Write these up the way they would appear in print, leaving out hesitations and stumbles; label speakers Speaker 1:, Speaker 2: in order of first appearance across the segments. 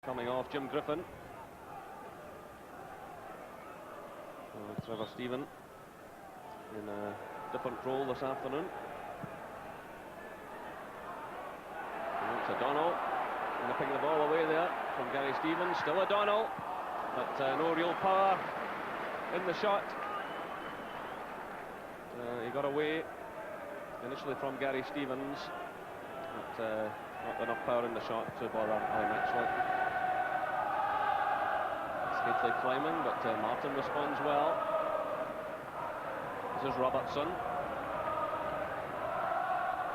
Speaker 1: coming off Jim Griffin. Trevor Stephen in a different role this afternoon. And it's O'Donnell nipping the ball away there from Gary Stevens. Still O'Donnell, but no real power in the shot. He got away initially from Gary Stevens, but not enough power in the shot to bother Ali Maxwell. It's Haitley climbing, but Martin responds well. This is Robertson.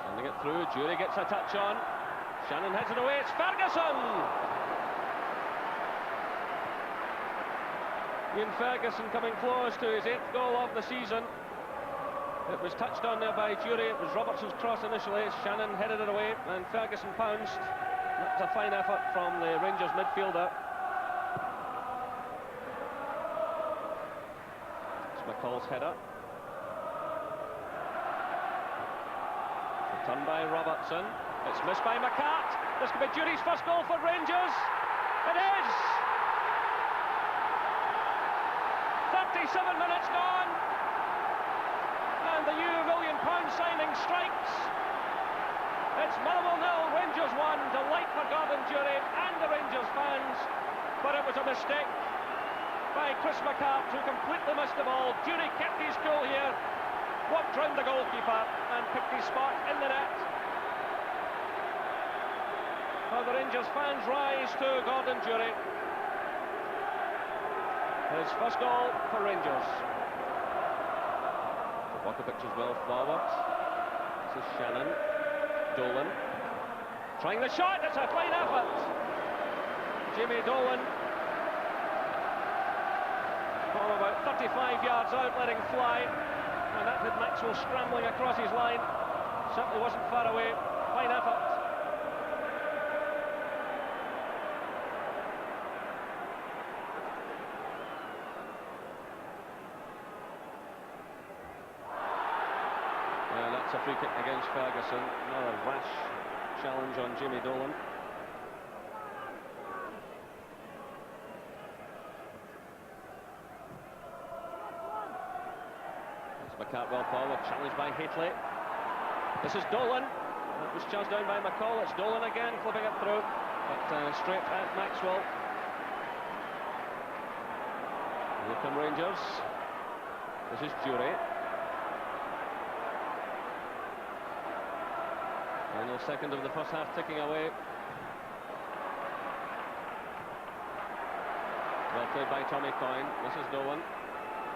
Speaker 1: Sending it through, Jury gets a touch on. Shannon heads it away, it's Ferguson! Ian Ferguson coming close to his 8th goal of the season. It was touched on there by Jury. It was Robertson's cross initially. Shannon headed it away and Ferguson pounced. That was a fine effort from the Rangers midfielder. It's McCall's header. It's a turn by Robertson. It's missed by McCart. This could be Jury's first goal for Rangers. It is! 37 minutes gone. And the new £1 million signing strikes. It's Motherwell 0, Rangers 1. Delight for Gordon Jury and the Rangers fans, but it was a mistake by Chris McCart, who completely missed the ball. Jury kept his cool here, walked round the goalkeeper and picked his spot in the net. Well, the Rangers fans rise to Gordon Jury. His first goal for Rangers. Walker pictures well forward. This is Shannon. Dolan. Trying the shot, it's a fine effort. Jamie Dolan. From about 35 yards out, letting fly. And that had Maxwell scrambling across his line. Certainly wasn't far away. Fine effort. A free kick against Ferguson. Another rash challenge on Jamie Dolan. It's McCart well forward, challenged by Haitley. This is Dolan. It was charged down by McCall. It's Dolan again, clipping it through, but straight at Maxwell. Here come Rangers. This is Jury. Final second of the first half ticking away. Well played by Tommy Coyne. This is Dolan.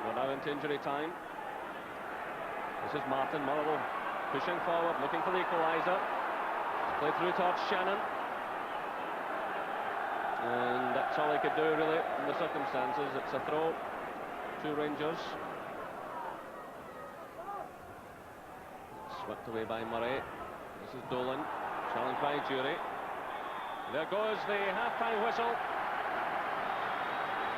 Speaker 1: We're now into injury time. This is Martin. Motherwell pushing forward, looking for the equaliser. Played through towards Shannon. And that's all he could do really in the circumstances. It's a throw to Rangers. Swept away by Murray. This is Dolan, challenged by Jury. There goes the half-time whistle.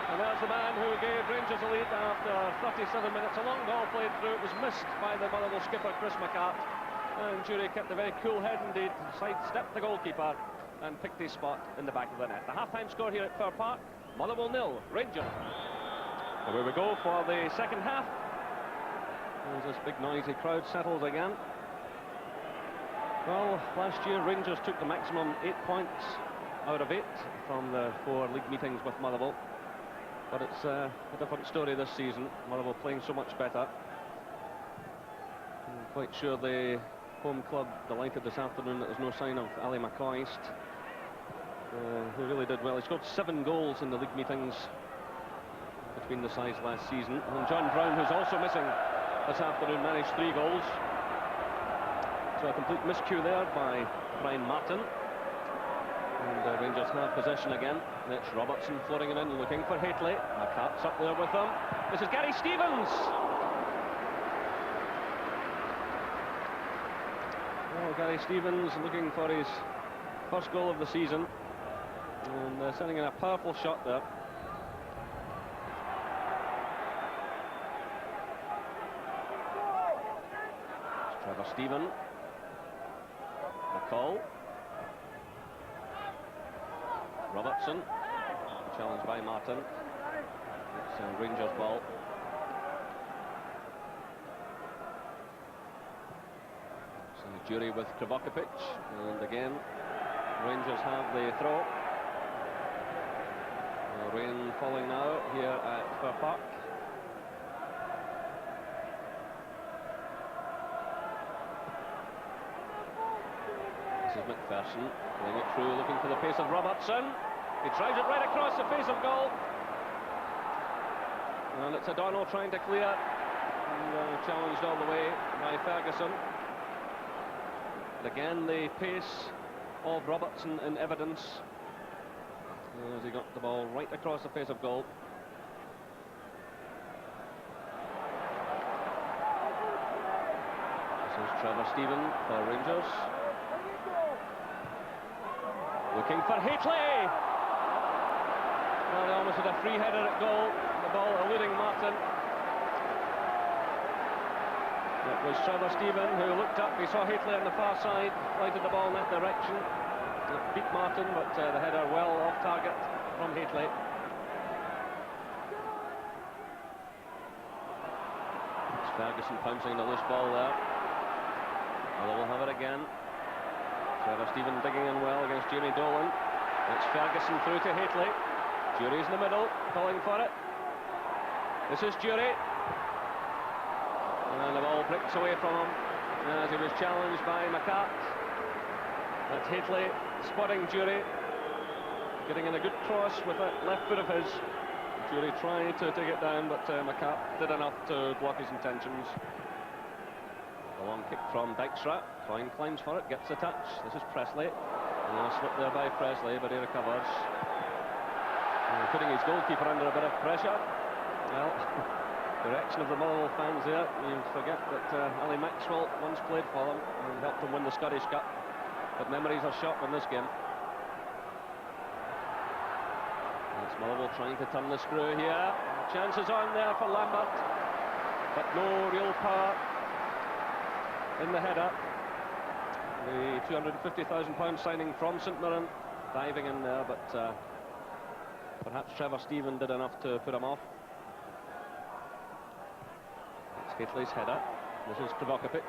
Speaker 1: And there's the man who gave Rangers a lead after 37 minutes. A long ball played through. It was missed by the Motherwell skipper, Chris McCart. And Jury kept a very cool head indeed, sidestepped the goalkeeper and picked his spot in the back of the net. The half-time score here at Fir Park, Motherwell 0, Rangers. Away we go for the second half. As this big noisy crowd settles again. Well, last year Rangers took the maximum 8 points out of 8 from the 4 league meetings with Motherwell. But it's a different story this season. Motherwell playing so much better. I'm quite sure the home club delighted this afternoon that there's no sign of Ali McCoist, who really did well. He scored 7 goals in the league meetings between the sides last season. And John Brown, who's also missing this afternoon, managed 3 goals. So a complete miscue there by Brian Martin. And Rangers have possession again. It's Robertson floating it in, looking for Haitley. McCart's up there with them. This is Gary Stevens. Well, Gary Stevens looking for his first goal of the season. And sending in a powerful shot there. It's Trevor Stephen. McCall. Robertson, challenged by Martin. It's a Rangers ball. So Jury with Kravokovic, and again Rangers have the throw. Rain falling now here at Fir Park. This is McPherson playing it through, looking for the pace of Robertson. He tries it right across the face of goal. And it's O'Donnell trying to clear. And challenged all the way by Ferguson. But again, the pace of Robertson in evidence as he got the ball right across the face of goal. This is Trevor Stephen for Rangers. Looking for Haitley. Well, they almost had a free header at goal. The ball eluding Martin. It was Trevor Stephen who looked up. He saw Haitley on the far side, lighted the ball in that direction. It beat Martin, but the header well off target from Haitley. It's Ferguson pouncing the loose ball there. Motherwell have it again. Trevor Stephen digging in well against Jamie Dolan. It's Ferguson through to Haitley. Jury's in the middle, calling for it. This is Jury. And the ball breaks away from him as he was challenged by McCart. That's Haitley spotting Jury, getting in a good cross with that left foot of his. Jury tried to take it down, but McCart did enough to block his intentions. A long kick from Dykstra. Klein climbs for it, gets the touch. This is Presley. And a slip there by Presley, but he recovers. Putting his goalkeeper under a bit of pressure. Well, direction of the Motherwell fans there. You forget that Ali Maxwell once played for them and helped them win the Scottish Cup. But memories are shot in this game. It's Motherwell trying to turn the screw here. Chances on there for Lambert, but no real power in the header. The £250,000 signing from St Mirren diving in there, but perhaps Trevor Stephen did enough to put him off. It's Haitley's header. This is Kravokovic.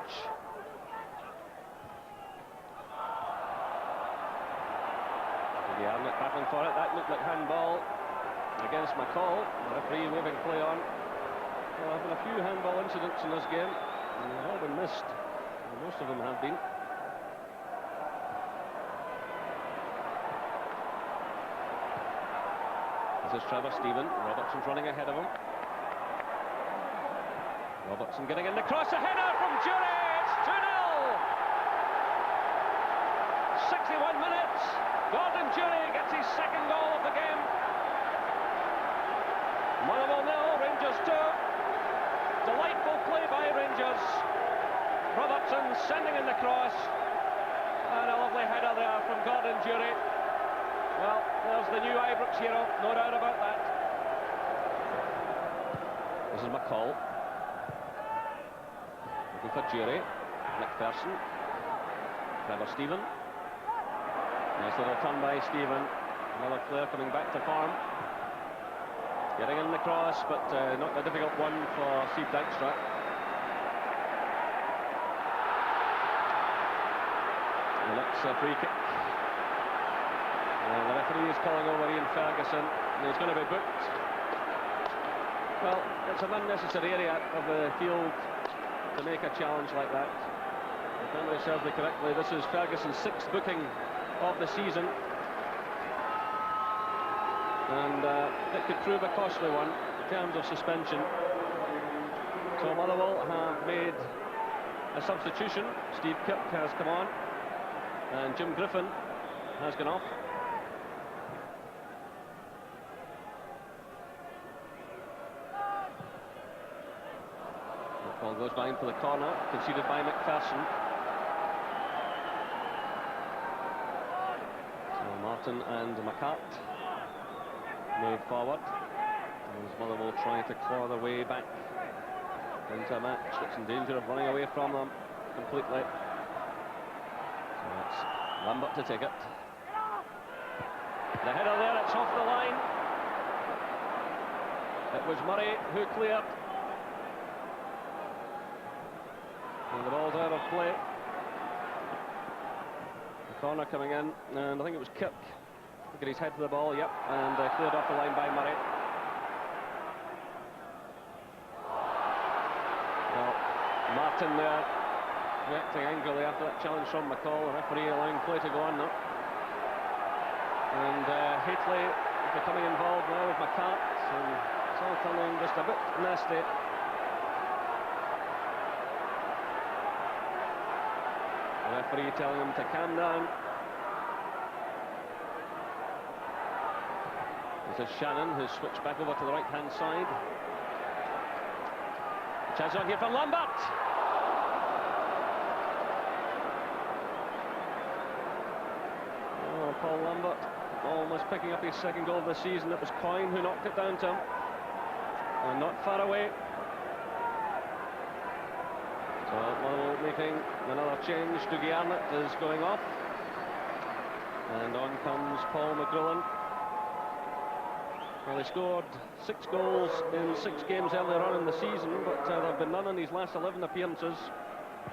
Speaker 1: Arnott battling for it. That looked like handball against McCall. The referee waving play on. Well, there have been a few handball incidents in this game, and they've all been missed. Well, most of them have been. This is Trevor Stephen. Robertson's running ahead of him. Robertson getting in the cross. A header from Jury. It's 2-0. 61 minutes. Gordon Jury gets his second goal of the game. Motherwell 0, Rangers 2. Delightful play by Rangers. Robertson sending in the cross. And a lovely header there from Gordon Jury. Well, there's the new Ibrox hero, no doubt about that. This is McCall. Looking for Jury. McPherson. Trevor Stephen. Nice little turn by Stephen. Another player coming back to form. Getting in the cross, but not a difficult one for Steve Dykstra. And that's a free kick. The referee is calling over Ian Ferguson, and he's going to be booked. Well, it's an unnecessary area of the field to make a challenge like that. If memory serves me correctly, this is Ferguson's 6th booking of the season, and it could prove a costly one in terms of suspension. So Motherwell have made a substitution. Steve Kirk has come on, and Jim Griffin has gone off. The ball goes down for the corner, conceded by McPherson. Martin and McCart move forward. As Motherwell trying to claw their way back into a match that's in danger of running away from them completely. So it's Lambert to take it. The header there, it's off the line. It was Murray who cleared. And the ball's out of play. The corner coming in, and I think it was Kirk. Look at his head to the ball, yep, and cleared off the line by Murray. Well, Martin there, reacting angrily after that challenge from McCall. The referee allowing play to go on now. And Haitley becoming involved now with McCart, and it's all turning just a bit nasty. The referee telling him to calm down. This is Shannon, who's switched back over to the right-hand side. Chance on here for Lambert. Oh, Paul Lambert almost picking up his second goal of the season. It was Coyne who knocked it down to him. And not far away. So Motherwell making another change. Dougie Arnott is going off. And on comes Paul McGrillen. Well, he scored 6 goals in 6 games earlier on in the season, but there have been none in his last 11 appearances.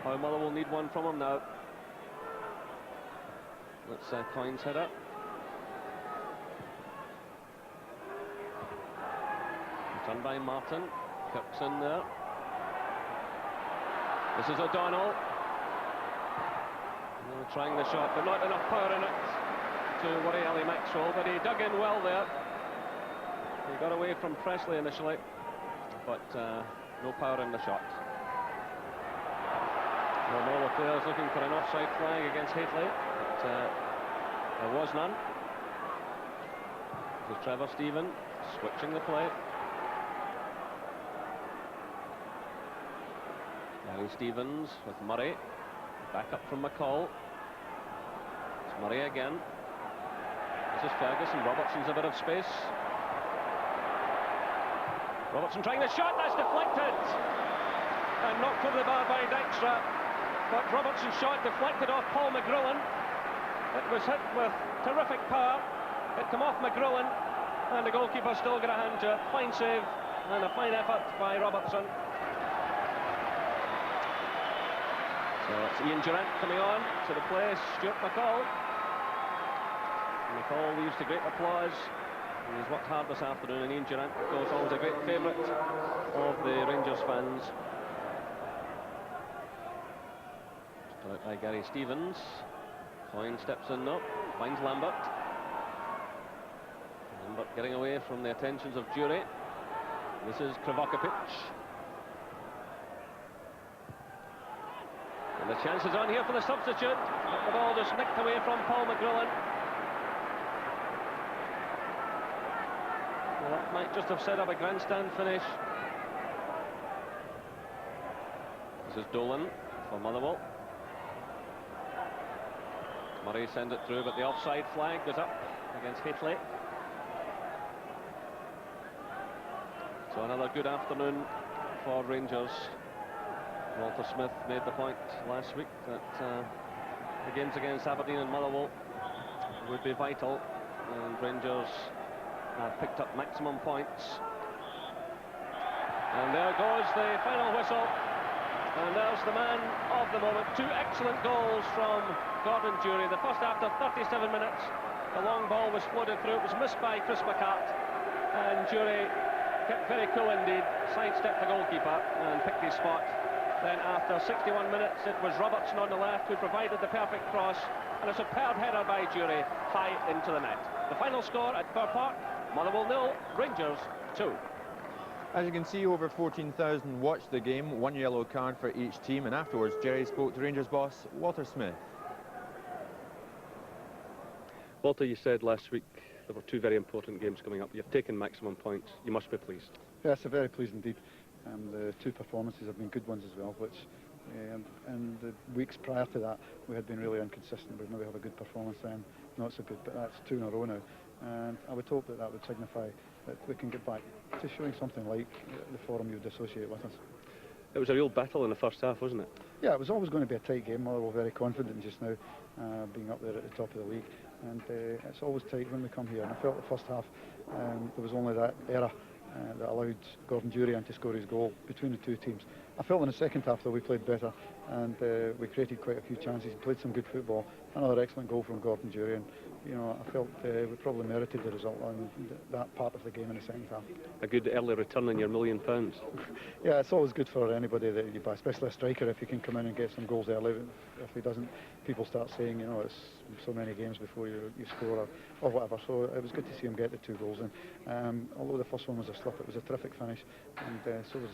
Speaker 1: Motherwell need one from him now. That's Coyne's header. Done by Martin. Kirk's in there. This is O'Donnell. Trying the shot, but not enough power in it to worry Ali Maxwell, but he dug in well there. He got away from Presley initially, but no power in the shot. All the players looking for an offside flag against Haitley, but there was none. This is Trevor Stephen switching the play. Gary Stevens with Murray, back up from McCall. It's Murray again. This is Ferguson. Robertson's a bit of space. Robertson trying the shot, that's deflected and knocked over the bar by Dykstra, but Robertson's shot deflected off Paul McGrillen. It was hit with terrific power. It came off McGrillen, and the goalkeeper still got a hand to it. Fine save and a fine effort by Robertson. So it's Ian Durant coming on to the play. Stuart McCall. McCall leaves to great applause. He's worked hard this afternoon, and Ian Durant, of course, always a great favourite of the Rangers fans. Put out by Gary Stevens. Coyne steps in now, finds Lambert. Lambert getting away from the attentions of Jury. This is Kravokovic. And the chance is on here for the substitute, but the ball just nicked away from Paul McGrillen. Well, that might just have set up a grandstand finish. This is Dolan for Motherwell. Murray sends it through, but the offside flag goes up against Haitley. So another good afternoon for Rangers. Walter Smith made the point last week that the games against Aberdeen and Motherwell would be vital, and Rangers have picked up maximum points. And there goes the final whistle, and there's the man of the moment. 2 excellent goals from Gordon Jury. The first after 37 minutes, the long ball was floated through. It was missed by Chris McCart, and Jury kept very cool indeed, sidestepped the goalkeeper and picked his spot. Then after 61 minutes, it was Robertson on the left who provided the perfect cross, and a superb header by Jury high into the net. The final score at Fir Park, Motherwell 0, Rangers 2.
Speaker 2: As you can see, over 14,000 watched the game, 1 yellow card for each team, and afterwards Jerry spoke to Rangers boss Walter Smith.
Speaker 1: Walter, you said last week there were 2 very important games coming up. You've taken maximum points. You must be pleased.
Speaker 3: Yes, I'm very pleased indeed. The 2 performances have been good ones as well, which in the weeks prior to that we had been really inconsistent. We'd maybe have a good performance then, not so good, but that's 2 in a row now, and I would hope that that would signify that we can get back to showing something like the form you'd associate with us.
Speaker 1: It was a real battle in the first half, wasn't it?
Speaker 3: Yeah, it was always going to be a tight game. Motherwell very confident just now, being up there at the top of the league, and it's always tight when we come here. And I felt the first half there was only that error that allowed Gordon Durian to score his goal between the two teams. I felt in the second half that we played better, and we created quite a few chances and played some good football. Another excellent goal from Gordon Durian. You know, I felt we probably merited the result on that part of the game in the second half.
Speaker 1: A good early return on your £1 million.
Speaker 3: Yeah, it's always good for anybody that you buy, especially a striker, if he can come in and get some goals early. If he doesn't, people start saying, you know, it's so many games before you score or whatever. So it was good to see him get the 2 goals. And although the first one was a slip, it was a terrific finish, and so was